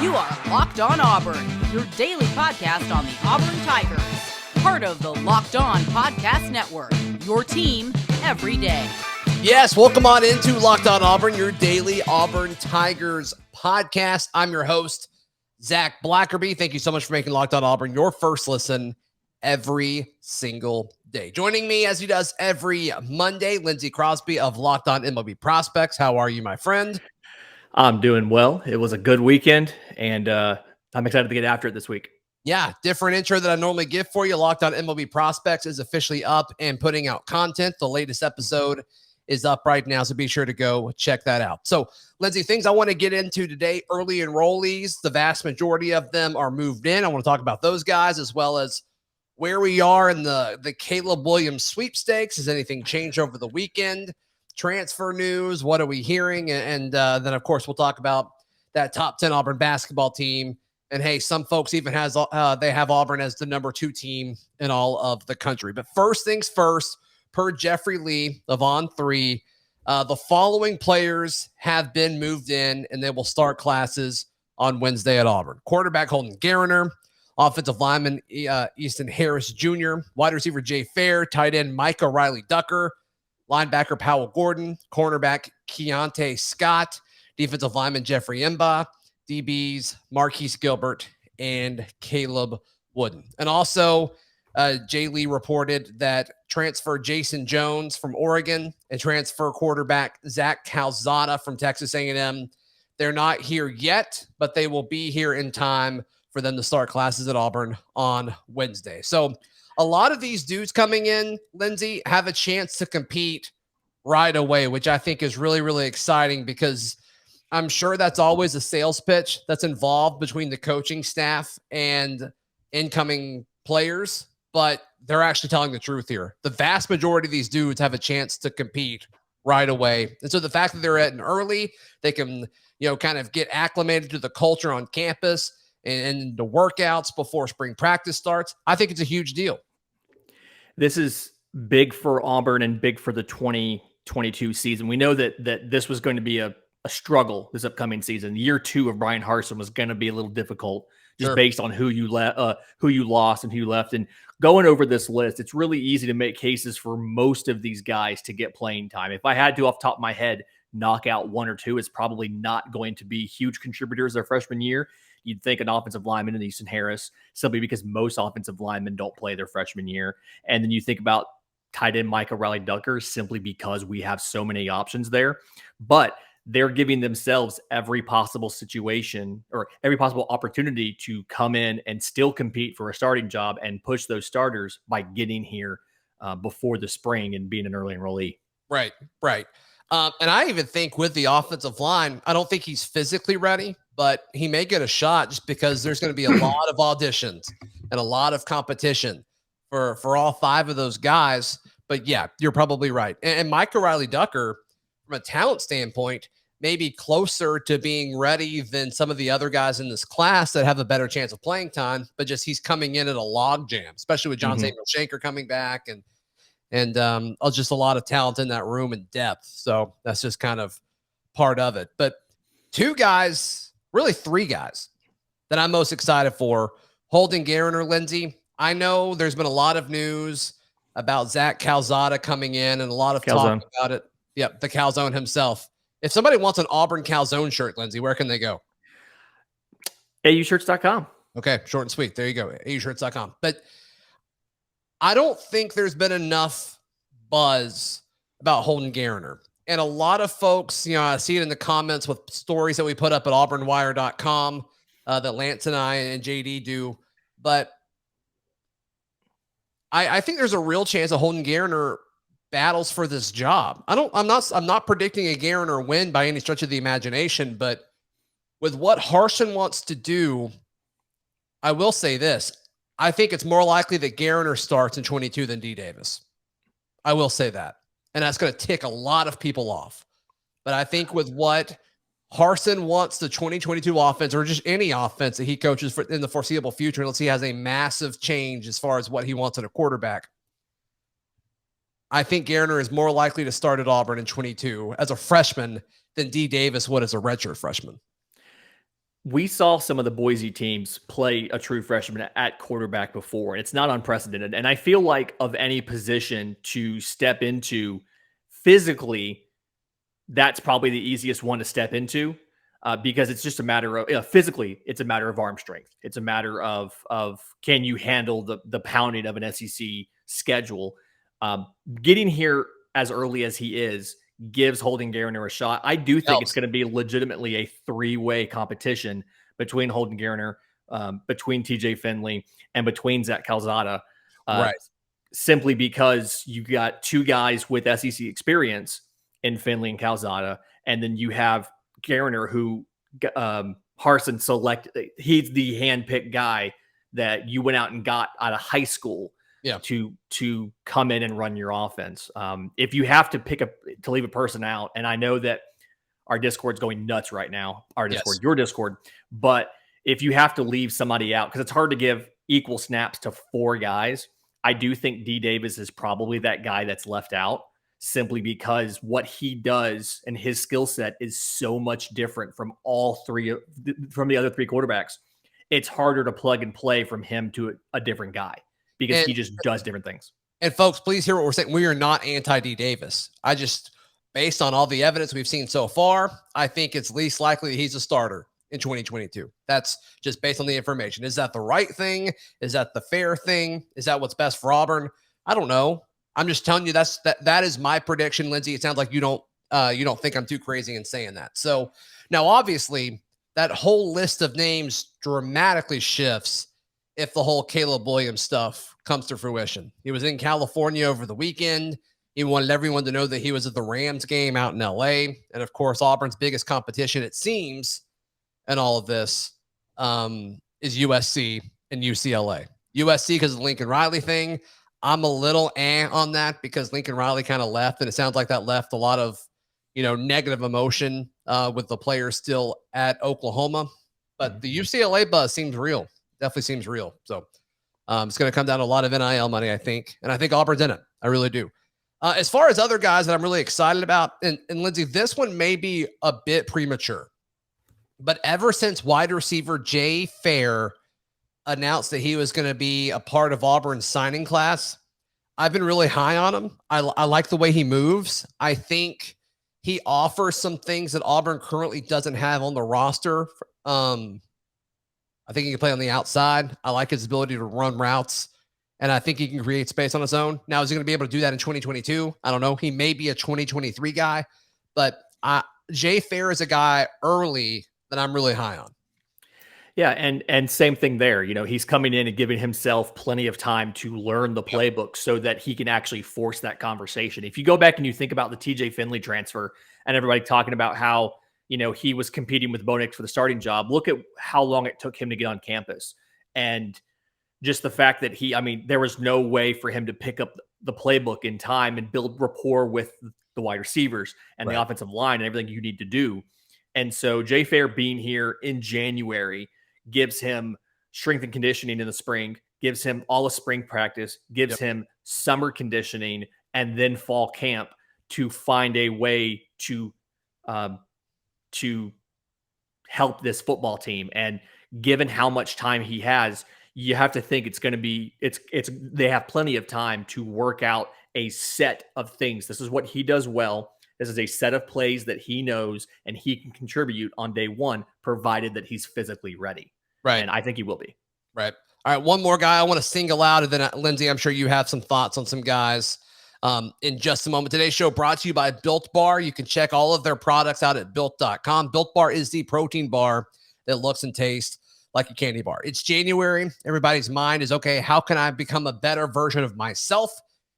You are Locked On Auburn, your daily podcast on the Auburn Tigers. Part of the Locked On Podcast Network, your team every day. Yes, welcome on into Locked On Auburn, your daily Auburn Tigers podcast. I'm your host, Zac Blackerby. Thank you so much for making Locked On Auburn your first listen every single day. Joining me, as he does every Monday, Lindsay Crosby of Locked On MLB Prospects. How are you, my friend? I'm doing well. It was a good weekend, and I'm excited to get after it this week. Yeah, different intro that I normally give for you. Locked On MLB Prospects is officially up and putting out content. The latest episode is up right now, so be sure to go check that out. So, Lindsay, things I want to get into today, early enrollees, the vast majority of them are moved in. I want to talk about those guys as well as where we are in the Caleb Williams sweepstakes. Has anything changed over the weekend? Transfer news, what are we hearing? And then, of course, we'll talk about that top 10 Auburn basketball team. And, hey, some folks even they have Auburn as the number 2 team in all of the country. But first things first, per Jeffrey Lee of On3, the following players have been moved in, and they will start classes on Wednesday at Auburn. Quarterback Holden Gariner, offensive lineman Easton Harris Jr., wide receiver Jay Fair, tight end Micah Riley Ducker, linebacker Powell Gordon, cornerback Keontae Scott, defensive lineman Jeffrey Mba, DBs Marquise Gilbert and Caleb Wooden. And also, Jay Lee reported that transfer Jason Jones from Oregon and transfer quarterback Zach Calzada from Texas A&M. They're not here yet, but they will be here in time for them to start classes at Auburn on Wednesday. So a lot of these dudes coming in, Lindsay, have a chance to compete right away, which I think is really, really exciting because I'm sure that's always a sales pitch that's involved between the coaching staff and incoming players, but they're actually telling the truth here. The vast majority of these dudes have a chance to compete right away. And so the fact that they're at an early, they can, kind of get acclimated to the culture on campus and the workouts before spring practice starts, I think it's a huge deal. This is big for Auburn and big for the 2022 season. We know that this was going to be a struggle this upcoming season. Year 2 of Brian Harsin was going to be a little difficult just based on who you lost and who you left. And going over this list, it's really easy to make cases for most of these guys to get playing time. If I had to, off the top of my head, knock out 1 or 2, it's probably not going to be huge contributors their freshman year. You'd think an offensive lineman in Easton Harris, simply because most offensive linemen don't play their freshman year. And then you think about tight end Micah Riley Ducker, simply because we have so many options there. But they're giving themselves every possible situation or every possible opportunity to come in and still compete for a starting job and push those starters by getting here before the spring and being an early enrollee. Right. And I even think with the offensive line, I don't think he's physically ready, but he may get a shot just because there's going to be a lot of auditions and a lot of competition for all 5 of those guys. But yeah, you're probably right. And Micah Riley Ducker, from a talent standpoint, may be closer to being ready than some of the other guys in this class that have a better chance of playing time, but just he's coming in at a log jam, especially with John Samuel Shanker coming back and just a lot of talent in that room and depth. So that's just kind of part of it. But 2 guys, really 3 guys that I'm most excited for, Holden Gariner, Lindsay. I know there's been a lot of news about Zach Calzada coming in and a lot of talk about it. Yep, the Calzone himself. If somebody wants an Auburn Calzone shirt, Lindsay, where can they go? aushirts.com. Okay, short and sweet. There you go, aushirts.com. But I don't think there's been enough buzz about Holden Gariner. And a lot of folks, I see it in the comments with stories that we put up at auburnwire.com that Lance and I and JD do. But I think there's a real chance that Holden Gariner battles for this job. I'm not predicting a Gariner win by any stretch of the imagination, but with what Harsin wants to do, I will say this. I think it's more likely that Gariner starts in 22 than D Davis. I will say that. And that's going to tick a lot of people off. But I think with what Harsin wants the 2022 offense, or just any offense that he coaches for in the foreseeable future, unless he has a massive change as far as what he wants in a quarterback, I think Gariner is more likely to start at Auburn in 22 as a freshman than D Davis would as a redshirt freshman. We saw some of the Boise teams play a true freshman at quarterback before, and it's not unprecedented. And I feel like of any position to step into physically, that's probably the easiest one to step into because it's just a matter of physically, it's a matter of arm strength. It's a matter of can you handle the pounding of an SEC schedule. Getting here as early as he is gives Holden Geriner a shot. I do think it's going to be legitimately a three-way competition between Holden Geriner, between TJ Finley, and between Zach Calzada. Right. Simply because you got two guys with SEC experience in Finley and Calzada, and then you have Geriner, who Harsin selected. He's the handpicked guy that you went out and got out of high school to come in and run your offense. If you have to to leave a person out, and I know that our Discord's going nuts right now, your Discord, but if you have to leave somebody out, because it's hard to give equal snaps to four guys, I do think D Davis is probably that guy that's left out, simply because what he does and his skill set is so much different from from the other three quarterbacks. It's harder to plug and play from him to a different guy because he just does different things. And folks, please hear what we're saying. We are not anti D Davis. Based on all the evidence we've seen so far, I think it's least likely that he's a starter in 2022. That's just based on the information. Is that the right thing? Is that the fair thing? Is that what's best for Auburn? I don't know. I'm just telling you that is my prediction, Lindsay. It sounds like you don't think I'm too crazy in saying that. So now, obviously, that whole list of names dramatically shifts if the whole Caleb Williams stuff comes to fruition. He was in California over the weekend. He wanted everyone to know that he was at the Rams game out in LA. And of course, Auburn's biggest competition, it seems, in all of this is USC and UCLA. USC because of the Lincoln Riley thing. I'm a little on that because Lincoln Riley kind of left, and it sounds like that left a lot of, negative emotion with the players still at Oklahoma. But the UCLA buzz seems real. Definitely seems real. So it's going to come down to a lot of NIL money, I think. And I think Auburn's in it. I really do. As far as other guys that I'm really excited about, and Lindsay, this one may be a bit premature, but ever since wide receiver Jay Fair announced that he was going to be a part of Auburn's signing class, I've been really high on him. I like the way he moves. I think he offers some things that Auburn currently doesn't have on the roster. I think he can play on the outside. I like his ability to run routes, and I think he can create space on his own. Now, is he going to be able to do that in 2022? I don't know. He may be a 2023 guy, but Jay Fair is a guy early that I'm really high on. Yeah, and same thing there. He's coming in and giving himself plenty of time to learn the playbook so that he can actually force that conversation. If you go back and you think about the TJ Finley transfer and everybody talking about how, he was competing with Bo Nix for the starting job, look at how long it took him to get on campus. And just the fact that there was no way for him to pick up the playbook in time and build rapport with the wide receivers and the offensive line and everything you need to do. And so Jay Fair being here in January gives him strength and conditioning in the spring, gives him all of spring practice, gives him summer conditioning, and then fall camp to find a way to help this football team. And given how much time he has, you have to think it's going to be, they have plenty of time to work out a set of things. This is what he does well. This is a set of plays that he knows and he can contribute on day one, provided that he's physically ready. Right. And I think he will be. Right. All right. One more guy I want to single out. And then, Lindsay, I'm sure you have some thoughts on some guys in just a moment. Today's show brought to you by Built Bar. You can check all of their products out at built.com. Built Bar is the protein bar that looks and tastes like a candy bar. It's January. Everybody's mind is, okay, how can I become a better version of myself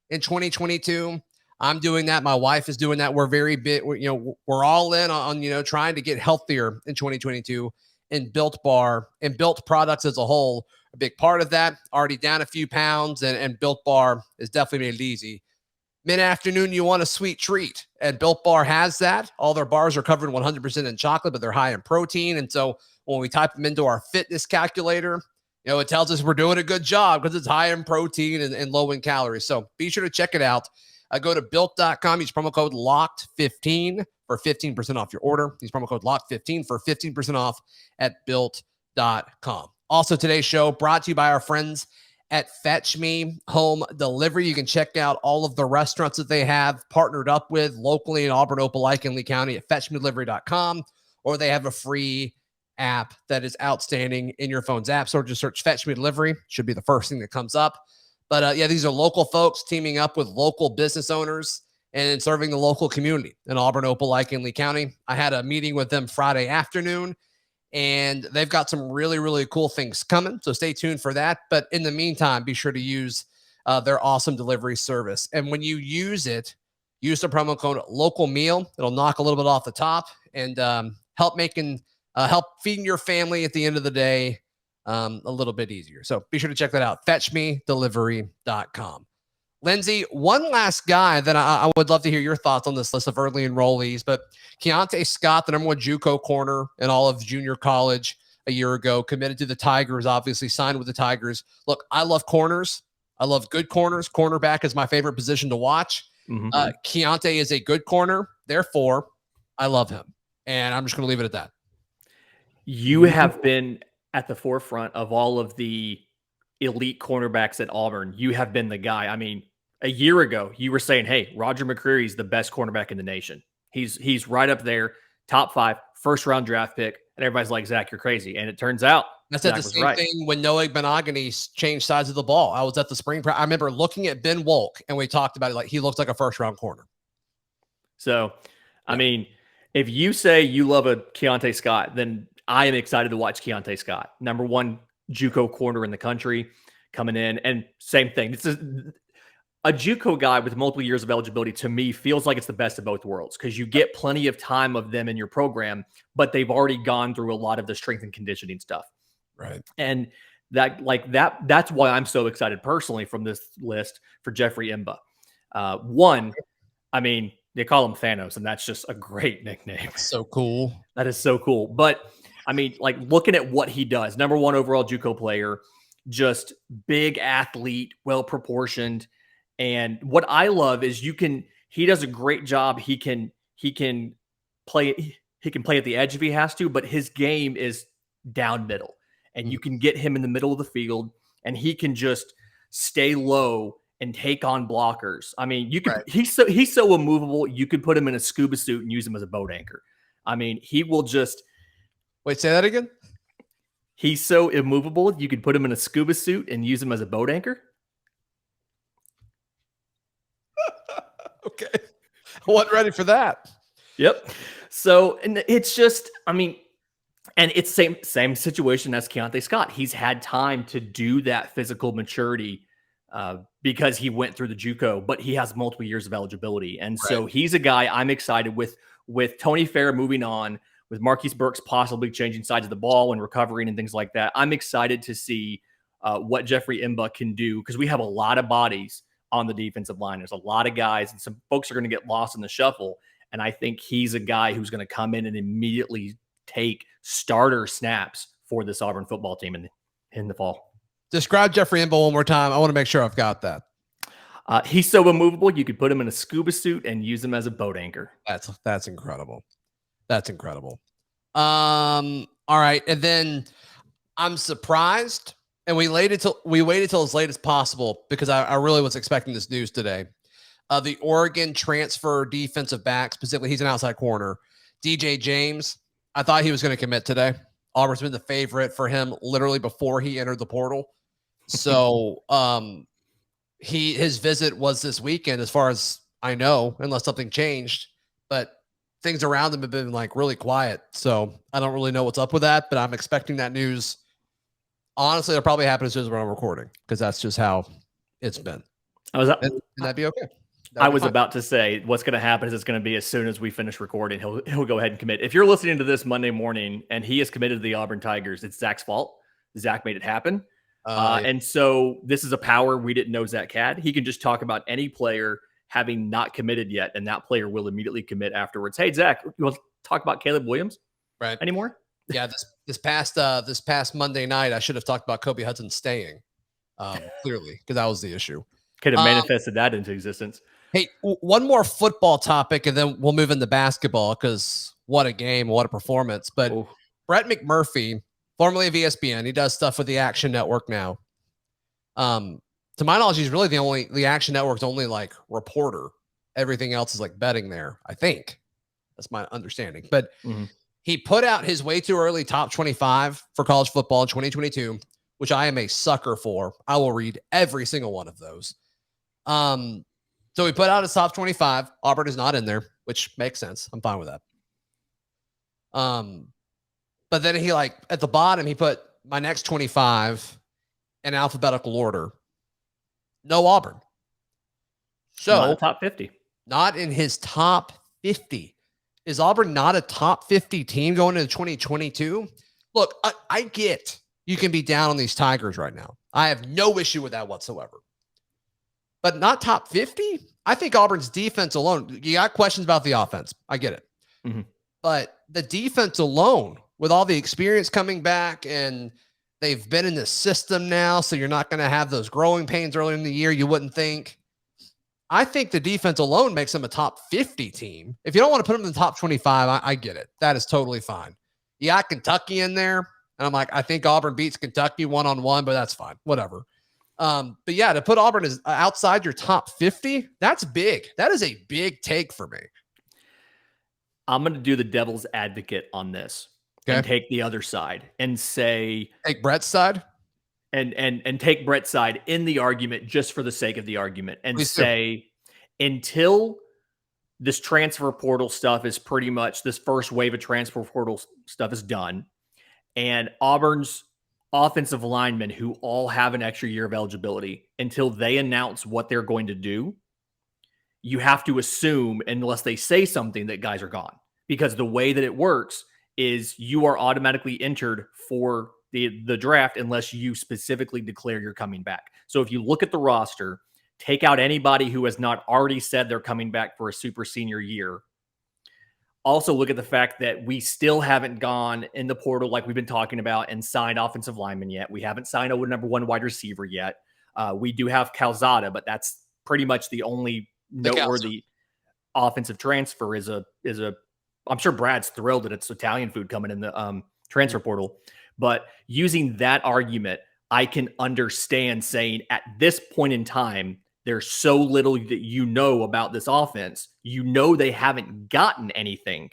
in 2022? I'm doing that. My wife is doing that. We're very big. We're all in on trying to get healthier in 2022. And Built Bar and Built products as a whole, a big part of that. Already down a few pounds, and Built Bar is definitely made it easy. Mid-afternoon, you want a sweet treat, and Built Bar has that. All their bars are covered 100% in chocolate, but they're high in protein. And so when we type them into our fitness calculator, it tells us we're doing a good job because it's high in protein and low in calories. So be sure to check it out Go to built.com. Use promo code LOCKED15 for 15% off your order. Use promo code LOCKED15 for 15% off at built.com. Also, today's show brought to you by our friends at Fetch Me Home Delivery. You can check out all of the restaurants that they have partnered up with locally in Auburn, Opelika, and Lee County at fetchmedelivery.com, or they have a free app that is outstanding in your phone's app store. Just search Fetch Me Delivery. Should be the first thing that comes up. But yeah, these are local folks teaming up with local business owners and serving the local community in Auburn, Opelika, and Lee County. I had a meeting with them Friday afternoon, and they've got some really, really cool things coming. So stay tuned for that. But in the meantime, be sure to use their awesome delivery service. And when you use it, use the promo code Local Meal. It'll knock a little bit off the top and help feeding your family at the end of the day a little bit easier. So be sure to check that out. FetchMeDelivery.com. Lindsay, one last guy that I would love to hear your thoughts on this list of early enrollees, but Keontae Scott, the number one JUCO corner in all of junior college a year ago, committed to the Tigers, obviously signed with the Tigers. Look, I love corners. I love good corners. Cornerback is my favorite position to watch. Keontae is a good corner. Therefore, I love him. And I'm just going to leave it at that. You have been at the forefront of all of the elite cornerbacks at Auburn. You have been the guy. I mean, a year ago, you were saying, hey, Roger McCreary is the best cornerback in the nation. He's right up there, top 5, first-round draft pick, and everybody's like, Zach, you're crazy. And it turns out I said the same thing when Noah Benogany changed sides of the ball. I was at the spring practice. I remember looking at Ben Wolk, and we talked about it like he looks like a first-round corner. So, I mean, if you say you love a Keontae Scott, then I am excited to watch Keontae Scott. Number one JUCO corner in the country coming in. And same thing. This is a JUCO guy with multiple years of eligibility, to me, feels like it's the best of both worlds because you get plenty of time of them in your program, but they've already gone through a lot of the strength and conditioning stuff. Right. And that's why I'm so excited personally from this list for Jeffrey Imba. One, I mean, they call him Thanos, and that's just a great nickname. So cool. That is so cool. But I mean, like looking at what he does, number one overall JUCO player, just big athlete, well-proportioned. And what I love is he does a great job. He can play at the edge if he has to, but his game is down middle. And you can get him in the middle of the field and he can just stay low and take on blockers. I mean, he's so immovable. You could put him in a scuba suit and use him as a boat anchor. I mean, he will just wait, say that again. He's so immovable. You could put him in a scuba suit and use him as a boat anchor. Okay. I wasn't ready for that. Yep. So, and it's just, I mean, and it's same situation as Keontae Scott. He's had time to do that physical maturity because he went through the JUCO, but he has multiple years of eligibility. And so he's a guy I'm excited with Tony Fair moving on, with Marquise Burks possibly changing sides of the ball and recovering and things like that. I'm excited to see what Jeffrey Imba can do because we have a lot of bodies on the defensive line. There's a lot of guys and some folks are going to get lost in the shuffle. And I think he's a guy who's going to come in and immediately take starter snaps for this Auburn football team in the fall. Describe Jeffrey Imba one more time. I want to make sure I've got that. He's so immovable. You could put him in a scuba suit and use him as a boat anchor. That's incredible. That's incredible. All right. And then I'm surprised. And we waited till as late as possible because I really was expecting this news today. The Oregon transfer defensive back, specifically, he's an outside corner, DJ James. I thought he was going to commit today. Auburn's been the favorite for him literally before he entered the portal. So his visit was this weekend, as far as I know, unless something changed. But things around him have been like really quiet. So I don't really know what's up with that, but I'm expecting that news. Honestly, it'll probably happen as soon as we're recording because that's just how it's been. And that'd be okay. I was about to say what's going to happen is it's going to be as soon as we finish recording, he'll go ahead and commit. If you're listening to this Monday morning and he is committed to the Auburn Tigers, it's Zach's fault. Zach made it happen. And so this is a power we didn't know Zach had. He can just talk about any player having not committed yet, and that player will immediately commit afterwards. Hey, Zach, you want to talk about Caleb Williams anymore? Yeah, this past Monday night, I should have talked about Kobe Hudson staying, clearly, because that was the issue. Could have manifested that into existence. Hey, one more football topic, and then we'll move into basketball because what a game, what a performance. But Brett McMurphy, formerly of ESPN, he does stuff with the Action Network now. To my knowledge, he's really the Action Network's only like reporter. Everything else is like betting there, I think. That's my understanding. But he put out his way too early top 25 for college football in 2022, which I am a sucker for. I will read every single one of those. So he put out his top 25. Auburn is not in there, which makes sense. I'm fine with that. But then he at the bottom, he put my next 25 in alphabetical order. No Auburn. So not top 50. Not in his top 50. Is Auburn not a top 50 team going into 2022? Look, I get you can be down on these Tigers right now. I have no issue with that whatsoever. But not top 50? I think Auburn's defense alone, you got questions about the offense. I get it. But the defense alone, with all the experience coming back, and they've been in the system now, so you're not going to have those growing pains early in the year, you wouldn't think. I think the defense alone makes them a top 50 team. If you don't want to put them in the top 25, I get it. That is totally fine. You got Kentucky in there, and I'm like, I think Auburn beats Kentucky one-on-one, but that's fine. Whatever. But yeah, to put Auburn as outside your top 50, that's big. That is a big take for me. I'm going to do the devil's advocate on this and take the other side and say, take Brett's side and take Brett's side in the argument just for the sake of the argument and say, until this transfer portal stuff is pretty much this first wave of transfer portal stuff is done, and Auburn's offensive linemen who all have an extra year of eligibility, until they announce what they're going to do, you have to assume, unless they say something, that guys are gone. Because the way that it works is you are automatically entered for the draft unless you specifically declare you're coming back. So if you look at the roster, take out anybody who has not already said they're coming back for a super senior year. Also look at the fact that we still haven't gone in the portal like we've been talking about and signed offensive linemen yet. We haven't signed a number one wide receiver yet. We do have Calzada, but that's pretty much the only noteworthy offensive transfer is a I'm sure Brad's thrilled that it's Italian food coming in the transfer portal. But using that argument, I can understand saying at this point in time, there's so little that you know about this offense. You know they haven't gotten anything.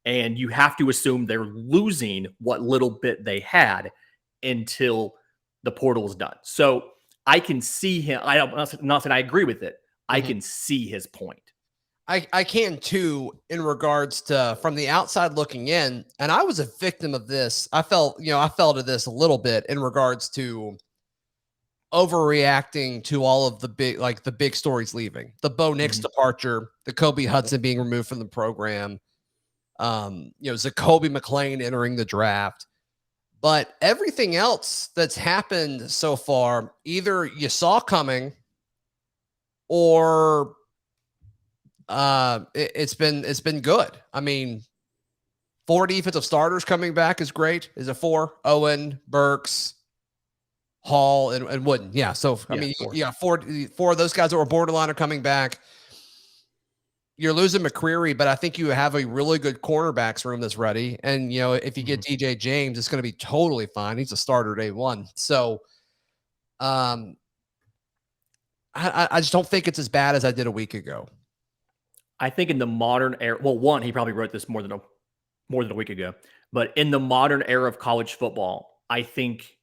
And you have to assume they're losing what little bit they had until the portal is done. So I can see him. I'm not saying I agree with it. I can see his point. I can too, in regards to from the outside looking in, and I was a victim of this. I fell to this a little bit in regards to overreacting to all of the big stories leaving. The Bo Nix departure, the Kobe Hudson being removed from the program, Zacoby McClain entering the draft. But everything else that's happened so far, either you saw coming or it's been good. I mean, 4 defensive starters coming back is great. Is it 4? Owen, Burks, Hall, and Wooden. Yeah. So, four. I mean, you got four of those guys that were borderline are coming back. You're losing McCreary, but I think you have a really good cornerbacks room that's ready. And, if you get DJ James, it's going to be totally fine. He's a starter day one. So, I just don't think it's as bad as I did a week ago. I think in the modern era, well, one, he probably wrote this more than a week ago, but in the modern era of college football, I think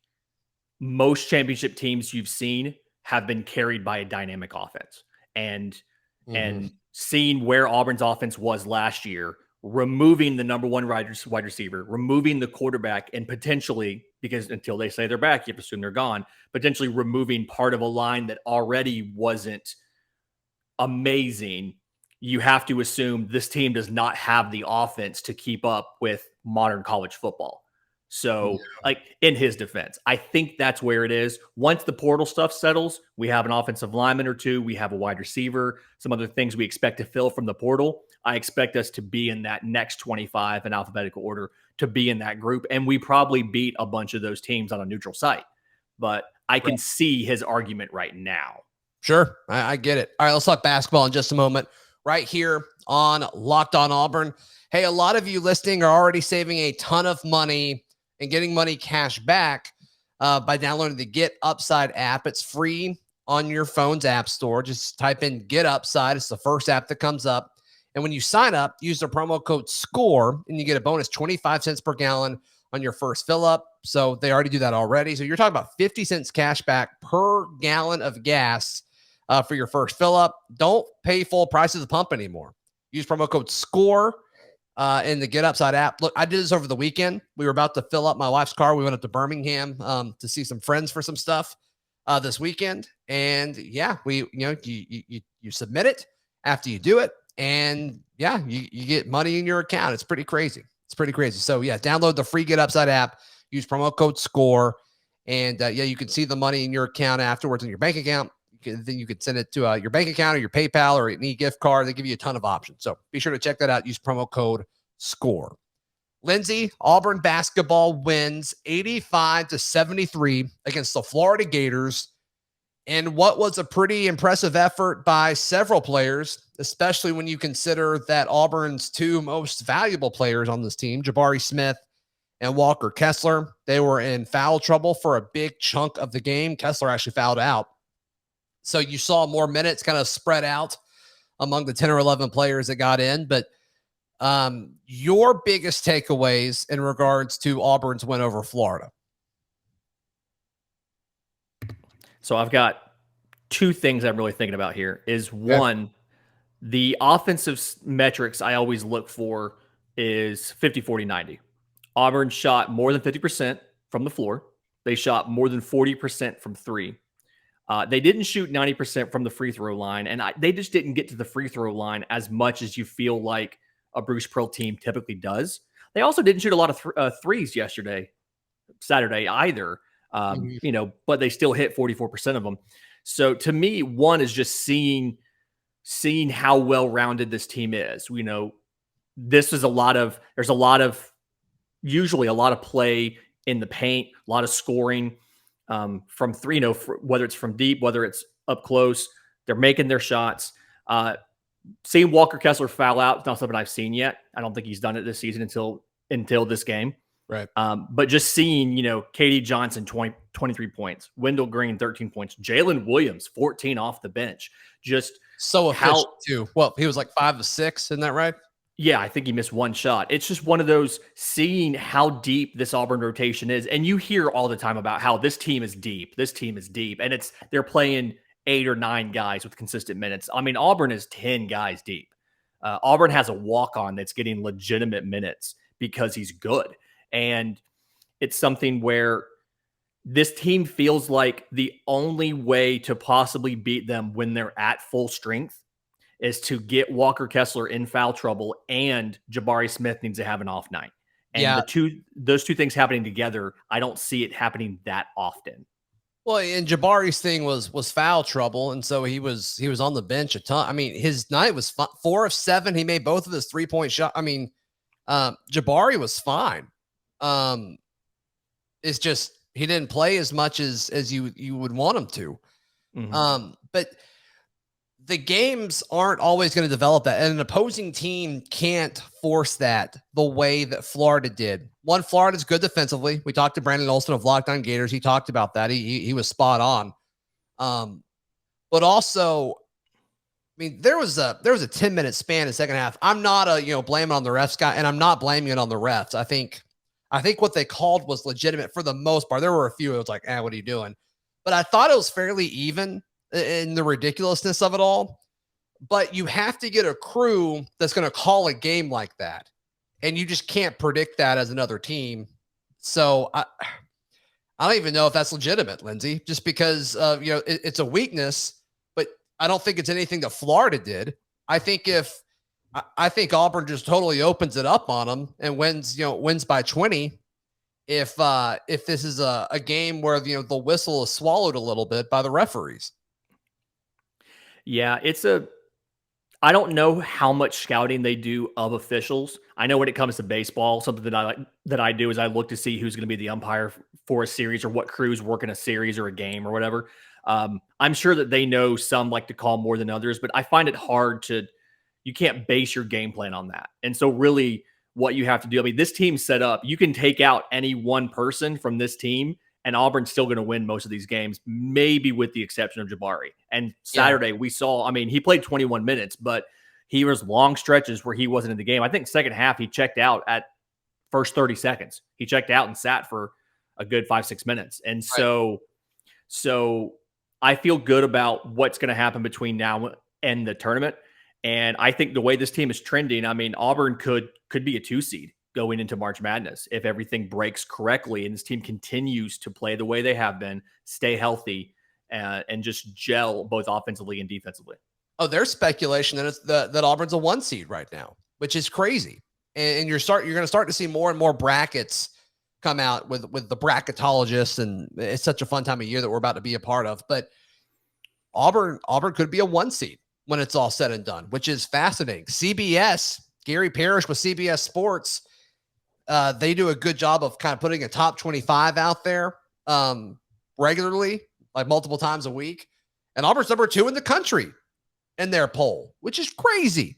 most championship teams you've seen have been carried by a dynamic offense. And seeing where Auburn's offense was last year, removing the number one wide receiver, removing the quarterback, and potentially, because until they say they're back, you have to assume they're gone, potentially removing part of a line that already wasn't amazing. You have to assume this team does not have the offense to keep up with modern college football. So, in his defense, I think that's where it is. Once the portal stuff settles, we have an offensive lineman or two, we have a wide receiver, some other things we expect to fill from the portal. I expect us to be in that next 25 in alphabetical order, to be in that group. And we probably beat a bunch of those teams on a neutral site. But I can see his argument right now. Sure. I get it. All right, let's talk basketball in just a moment. Right here on Locked On Auburn. Hey, a lot of you listening are already saving a ton of money and getting money cash back by downloading the Get Upside app. It's free on your phone's app store. Just type in Get Upside. It's the first app that comes up. And when you sign up, use the promo code SCORE, and you get a bonus 25 cents per gallon on your first fill up. So they already do that already. So you're talking about 50 cents cash back per gallon of gas for your first fill up. Don't pay full price at the pump anymore. Use promo code SCORE in the Get Upside app. Look, I did this over the weekend. We were about to fill up my wife's car. We went up to Birmingham to see some friends for some stuff this weekend. And yeah, you submit it after you do it. And yeah, you get money in your account. It's pretty crazy. So yeah, download the free Get Upside app, use promo code SCORE, and you can see the money in your account afterwards in your bank account. Then you could send it to your bank account or your PayPal or an e-gift card. They give you a ton of options. So be sure to check that out. Use promo code SCORE. Lindsay, Auburn basketball wins 85-73 against the Florida Gators. And what was a pretty impressive effort by several players, especially when you consider that Auburn's two most valuable players on this team, Jabari Smith and Walker Kessler, they were in foul trouble for a big chunk of the game. Kessler actually fouled out. So you saw more minutes kind of spread out among the 10 or 11 players that got in. But your biggest takeaways in regards to Auburn's win over Florida? So I've got two things I'm really thinking about here. Is one, the offensive metrics I always look for is 50, 40, 90. Auburn shot more than 50% from the floor. They shot more than 40% from three. They didn't shoot 90% from the free throw line, and they just didn't get to the free throw line as much as you feel like a Bruce Pearl team typically does. They also didn't shoot a lot of threes Saturday either. But they still hit 44% of them. So to me, one is just seeing how well-rounded this team is. There's usually a lot of play in the paint, a lot of scoring from three, whether it's from deep, whether it's up close, they're making their shots. Seeing Walker Kessler foul out is not something I've seen yet. I don't think he's done it this season until this game. Right. But just seeing, Katie Johnson, 23 points, Wendell Green, 13 points, Jalen Williams, 14 off the bench. Just so efficient too. Well, he was like 5 of 6. Isn't that right? Yeah, I think he missed one shot. It's just one of those, seeing how deep this Auburn rotation is. And you hear all the time about how this team is deep. And they're playing 8 or 9 guys with consistent minutes. I mean, Auburn is 10 guys deep. Auburn has a walk-on that's getting legitimate minutes because he's good. And it's something where this team feels like the only way to possibly beat them when they're at full strength is to get Walker Kessler in foul trouble, and Jabari Smith needs to have an off night. And those two things happening together, I don't see it happening that often. Well, and Jabari's thing was foul trouble, and so he was on the bench a ton. I mean, his night was 4 of 7. He made both of his 3-point shots. I mean, Jabari was fine. It's just he didn't play as much as you would want him to. Mm-hmm. But the games aren't always going to develop that, and an opposing team can't force that the way that Florida did. Florida's good defensively. We talked to Brandon Olson of Locked On Gators. He talked about that. He was spot on. But also, I mean, there was a 10-minute span in the second half. I'm not blaming on the refs guy, and I'm not blaming it on the refs. I think what they called was legitimate for the most part. There were a few. It was like, what are you doing? But I thought it was fairly even in the ridiculousness of it all. But you have to get a crew that's going to call a game like that. And you just can't predict that as another team. So I don't even know if that's legitimate, Lindsay, just because it's a weakness, but I don't think it's anything that Florida did. I think Auburn just totally opens it up on them and wins by 20. If this is a game where the whistle is swallowed a little bit by the referees. Yeah, I don't know how much scouting they do of officials. I know when it comes to baseball, something that I do is I look to see who's going to be the umpire for a series or what crews work in a series or a game or whatever. I'm sure that they know some like to call more than others, but I find it hard you can't base your game plan on that. And so really what you have to do, I mean, this team's set up, you can take out any one person from this team and Auburn's still going to win most of these games, maybe with the exception of Jabari. And Saturday we saw, I mean, he played 21 minutes, but he was long stretches where he wasn't in the game. I think second half he checked out at first 30 seconds. He checked out and sat for a good 5-6 minutes. And so I feel good about what's going to happen between now and the tournament. And I think the way this team is trending, I mean, Auburn could be a 2 seed going into March Madness if everything breaks correctly and this team continues to play the way they have been, stay healthy, and just gel both offensively and defensively. Oh, there's speculation that Auburn's a 1 seed right now, which is crazy. And you're going to start to see more and more brackets come out with the bracketologists, and it's such a fun time of year that we're about to be a part of. But Auburn could be a 1 seed when it's all said and done, which is fascinating. CBS, Gary Parrish with CBS Sports, they do a good job of kind of putting a top 25 out there regularly, like multiple times a week. And Auburn's number 2 in the country in their poll, which is crazy.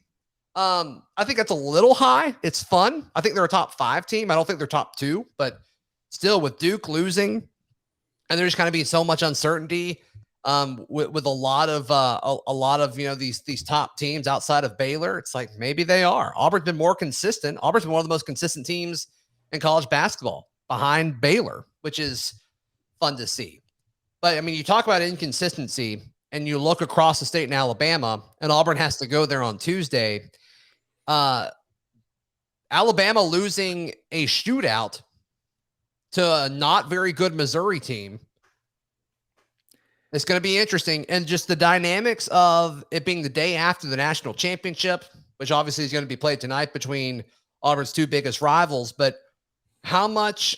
I think that's a little high. It's fun. I think they're a top 5 team. I don't think they're top 2, but still with Duke losing, and there's kind of being so much uncertainty with a lot of these top teams outside of Baylor. It's like maybe they are. Auburn's been more consistent. Auburn's been one of the most consistent teams in college basketball behind Baylor, which is fun to see. But I mean, you talk about inconsistency, and you look across the state in Alabama, and Auburn has to go there on Tuesday. Alabama losing a shootout to a not very good Missouri team. It's going to be interesting. And just the dynamics of it being the day after the national championship, which obviously is going to be played tonight between Auburn's 2 biggest rivals. But how much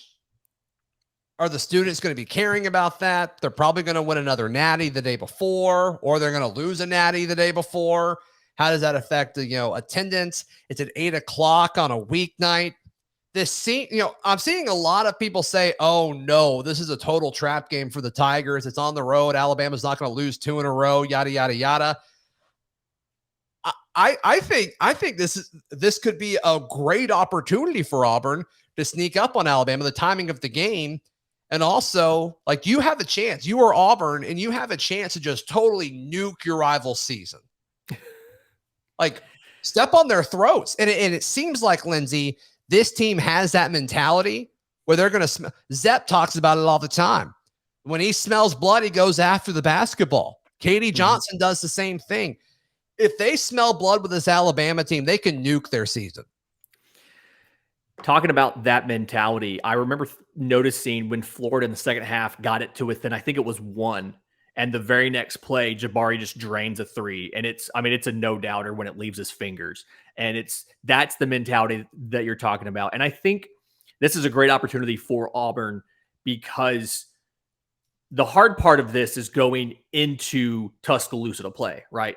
are the students going to be caring about that? They're probably going to win another natty the day before, or they're going to lose a natty the day before. How does that affect the, attendance? It's at 8:00 on a weeknight. I'm seeing a lot of people say, oh no, this is a total trap game for the Tigers. It's on the road. Alabama's not going to lose 2 in a row, yada, yada, yada. I think this could be a great opportunity for Auburn to sneak up on Alabama, the timing of the game. And also, like, you have a chance. You are Auburn, and you have a chance to just totally nuke your rival's season. Like, step on their throats. And it seems like, Lindsay, this team has that mentality where they're going to smell. Zepp talks about it all the time. When he smells blood, he goes after the basketball. Katie Johnson does the same thing. If they smell blood with this Alabama team, they can nuke their season. Talking about that mentality, I remember noticing when Florida in the second half got it to within, I think it was 1. And the very next play, Jabari just drains a 3. And it's a no-doubter when it leaves his fingers. And that's the mentality that you're talking about. And I think this is a great opportunity for Auburn, because the hard part of this is going into Tuscaloosa to play, right?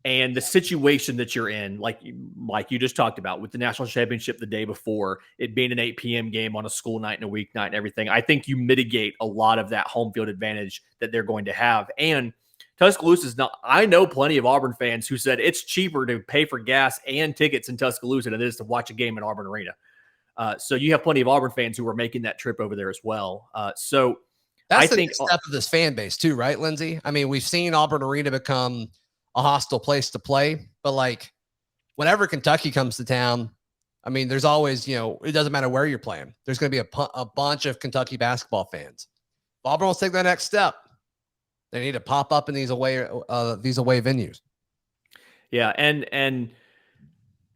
And the situation that you're in, like you just talked about with the national championship the day before, it being an 8 p.m. game on a school night and a weeknight and everything, I think you mitigate a lot of that home field advantage that they're going to have. And Tuscaloosa is not, I know plenty of Auburn fans who said it's cheaper to pay for gas and tickets in Tuscaloosa than it is to watch a game in Auburn Arena. So you have plenty of Auburn fans who are making that trip over there as well. So that's the next step of this fan base too, right, Lindsay? I mean, we've seen Auburn Arena become a hostile place to play, but like whenever Kentucky comes to town, I mean, there's always, it doesn't matter where you're playing. There's going to be a bunch of Kentucky basketball fans. If Auburn will take that next step, they need to pop up in these away venues. Yeah. And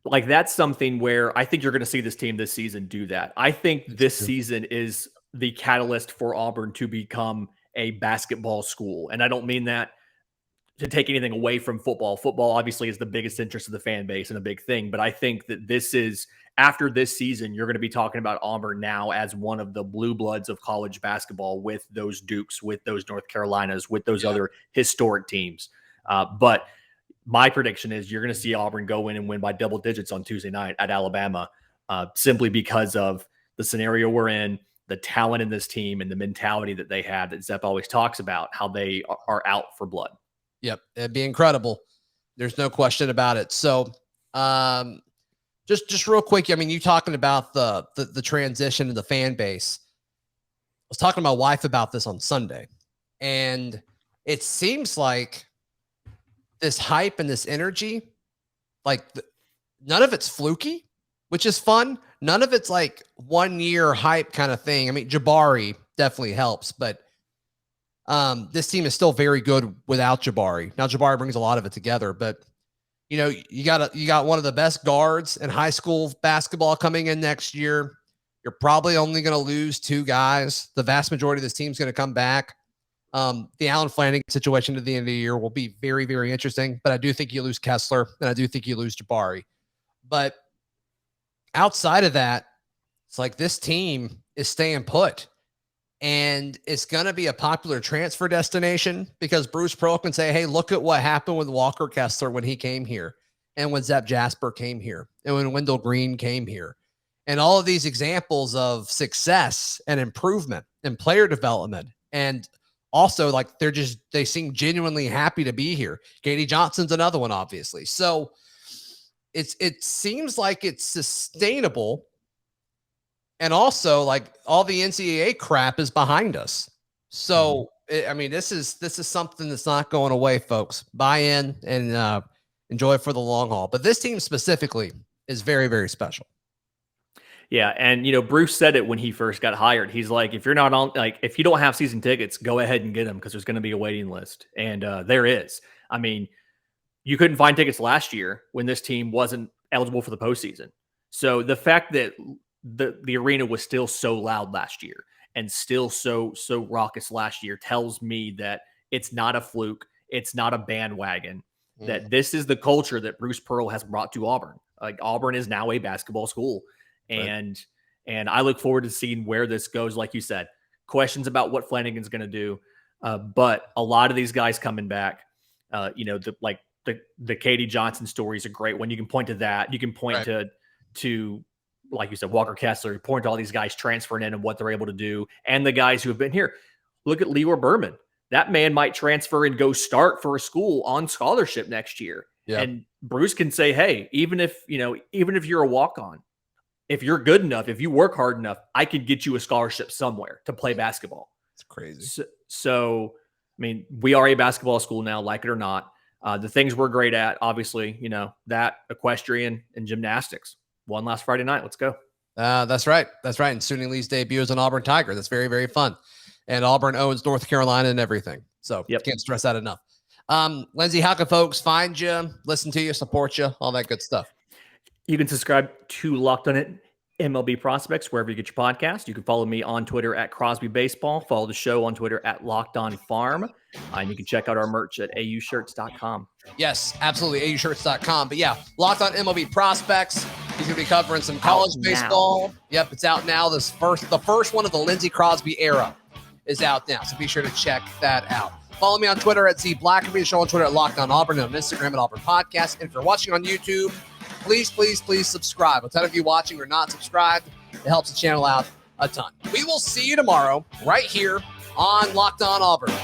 like, that's something where I think you're going to see this team this season do that. I think this season is the catalyst for Auburn to become a basketball school. And I don't mean that to take anything away from football. Football obviously is the biggest interest of the fan base and a big thing. But I think that this is, after this season, you're going to be talking about Auburn now as one of the blue bloods of college basketball, with those Dukes, with those North Carolinas, with those other historic teams. But my prediction is you're going to see Auburn go in and win by double digits on Tuesday night at Alabama, simply because of the scenario we're in, the talent in this team and the mentality that they have that Zep always talks about, how they are out for blood. Yep. It'd be incredible. There's no question about it. So just real quick. I mean, you talking about the transition to the fan base. I was talking to my wife about this on Sunday, and it seems like this hype and this energy, like none of it's fluky, which is fun. None of it's like 1 year hype kind of thing. I mean, Jabari definitely helps, but this team is still very good without Jabari. Now, Jabari brings a lot of it together, but you know, you got one of the best guards in high school basketball coming in next year. You're probably only going to lose 2 guys. The vast majority of this team's going to come back. The Allen Flanagan situation at the end of the year will be very, very interesting, but I do think you lose Kessler and I do think you lose Jabari. But outside of that, it's like this team is staying put, and it's going to be a popular transfer destination because Bruce Pearl can say, hey, look at what happened with Walker Kessler when he came here, and when Zep Jasper came here, and when Wendell Green came here. And all of these examples of success and improvement and player development. And also, like, they seem genuinely happy to be here. Katie Johnson's another one, obviously. So it seems like it's sustainable. And also, like, all the NCAA crap is behind us. So, I mean, this is something that's not going away, folks. Buy in and enjoy it for the long haul. But this team specifically is very, very special. Yeah, and you know, Bruce said it when he first got hired. He's like, if you're not on, like, if you don't have season tickets, go ahead and get them because there's going to be a waiting list, and there is. I mean, you couldn't find tickets last year when this team wasn't eligible for the postseason. So the fact that the arena was still so loud last year and still so raucous last year tells me that it's not a fluke, it's not a bandwagon. That this is the culture that Bruce Pearl has brought to Auburn. Like, Auburn is now a basketball school. And I look forward to seeing where this goes. Like you said, questions about what Flanagan's going to do. But a lot of these guys coming back, you know, the Katie Johnson story is a great one. You can point to that. You can point to, like you said, Walker Kessler, point to all these guys transferring in and what they're able to do. And the guys who have been here. Look at Leroy Berman. That man might transfer and go start for a school on scholarship next year. Yeah. And Bruce can say, hey, even if you're a walk-on, if you're good enough, if you work hard enough, I could get you a scholarship somewhere to play basketball. It's crazy. So, I mean, we are a basketball school now, like it or not. The things we're great at, obviously, you know, that, equestrian, and gymnastics. Won last Friday night. Let's go. That's right. That's right. And Suni Lee's debut as an Auburn Tiger. That's very, very fun. And Auburn owns North Carolina and everything. So can't stress that enough. Lindsay, how can folks find you, listen to you, support you, all that good stuff? You can subscribe to Locked On MLB Prospects wherever you get your podcast. You can follow me on Twitter at Crosby Baseball. Follow the show on Twitter at Locked On Farm. And you can check out our merch at aushirts.com. Yes, absolutely, aushirts.com. But yeah, Locked On MLB Prospects. He's going to be covering some college baseball. Yep, it's out now. The first one of the Lindsay Crosby era is out now. So be sure to check that out. Follow me on Twitter at Zac Blackerby. The show on Twitter at Locked On Auburn, and on Instagram at Auburn Podcast. And if you're watching on YouTube, please, please, please subscribe. A ton of you watching are not subscribed. It helps the channel out a ton. We will see you tomorrow right here on Locked On Auburn.